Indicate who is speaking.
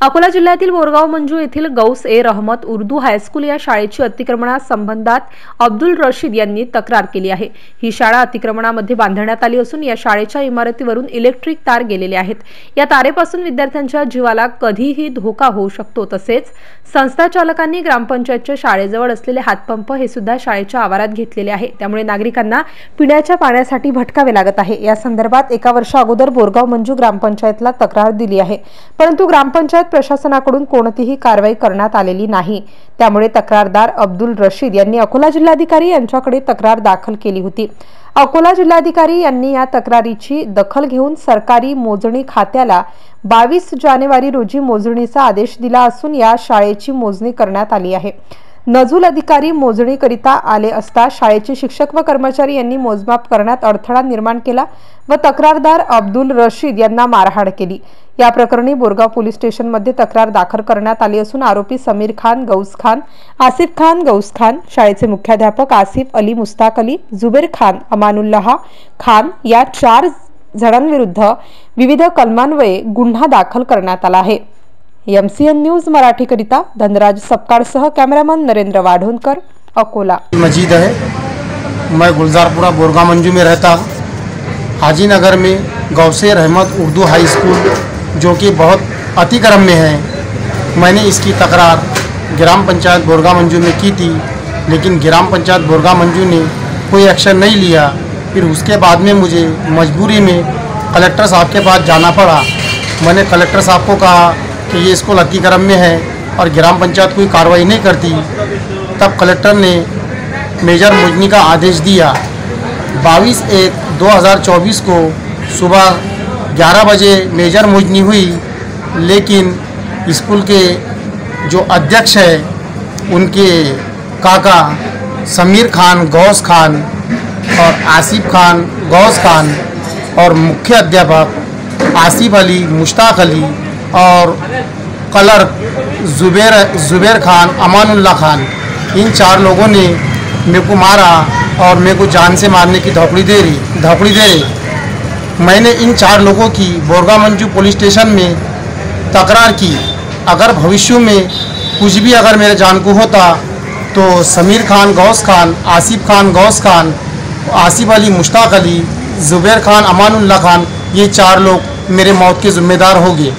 Speaker 1: अकोला जिल्ह्यातील बोरगाव मंजू येथील गौस ए रहमत उर्दू हायस्कूल या शाळेची अतिक्रमणासंबंधात अब्दुल रशीद यांनी तक्रार केली आहे। ही शाळा अतिक्रमणामध्ये बांधण्यात आली असून या शाळेच्या इमारतीवरून इलेक्ट्रिक तार गेलेले आहेत। या तारेपासून विद्यार्थ्यांच्या जीवाला कधीही धोका होऊ शकतो। तसेच संस्था चालकांनी ग्रामपंचायतच्या शाळेजवळ असलेले हातपंप हे सुद्धा शाळेच्या आवारात घेतलेले आहे। त्यामुळे नागरिकांना पिण्याच्या पाण्यासाठी भटकावे लागत आहे। या संदर्भात एका वर्षा अगोदर बोरगाव मंजू ग्रामपंचायतला तक्रार दिली आहे, परंतु ग्रामपंचायत प्रशासनाकडून कोणतीही कारवाई करण्यात आलेली नाही। त्यामुळे तक्रारदार अब्दुल रशीद यांनी अकोला जिल्हाधिकारी यांच्याकडे तक्रार दाखल केली होती। अकोला जिल्हाधिकारी यांनी या तक्रारीची दखल घेऊन सरकारी मोजणी खात्याला 22 जानेवारी रोजी मोजणीचा आदेश दिला असून या शाळेची मोजणी करण्यात आली आहे। नजूल अधिकारी मोजणीकरिता आले असता शाळेचे शिक्षक व कर्मचारी यांनी मोजमाप करण्यात अडथळा निर्माण केला व तक्रारदार अब्दुल रशीद यांना मारहाण केली। या प्रकरणी बोरगाव पोलीस स्टेशनमध्ये तक्रार दाखल करण्यात आली असून आरोपी समीर खान गौस खान, आसिफ खान गौस खान, शाळेचे मुख्याध्यापक आसिफ अली मुस्ताक अली, जुबेर खान अमानुल्लाह खान या 4 जणांविरुद्ध विविध कलमान्वये गुन्हा दाखल करण्यात आला आहे। एमसीएन न्यूज मराठी करिता धनराज सपकाळसह कॅमेरामन नरेंद्र वाढोनकर, अकोला।
Speaker 2: मजीद है, मैं गुलजारपुरा बोरगाव मंजू में रहता हूँ। हाजी नगर में गौसे रहमत उर्दू हाई स्कूल जो कि बहुत अतिक्रम में है, मैंने इसकी तकरार ग्राम पंचायत बोरगाव मंजू में की थी, लेकिन ग्राम पंचायत बोरगाव मंजू ने कोई एक्शन नहीं लिया। फिर उसके बाद में मुझे मजबूरी में कलेक्टर साहब के पास जाना पड़ा। मैंने कलेक्टर साहब को कहा कि ये स्कूल अतिक्रम में है और ग्राम पंचायत कोई कार्रवाई नहीं करती। तब कलेक्टर ने मेजर मोजनी का आदेश दिया। 22/1/2024 को सुबह 11 बजे मेजर मोजनी हुई, लेकिन स्कूल के जो अध्यक्ष है उनके काका समीर खान गौस खान और आसिफ खान गौस खान और मुख्य अध्यापक आसिफ अली मुश्ताक अली और क्लर्क जुबेर खान अमानुल्लाह खान, इन 4 लोगों ने मेरे को मारा और मेरे को जान से मारने की धमकी दे रही। मैंने इन 4 लोगों की बोरगाव मंजू पुलिस स्टेशन में तकरार की। अगर भविष्य में कुछ भी अगर मेरे जान को होता तो समीर खान गौस खान, आसिफ खान गौस खान, आसिफ अली मुश्ताक अली, जुबेर खान अमानुल्लाह खान, ये 4 लोग मेरे मौत के जिम्मेदार होंगे।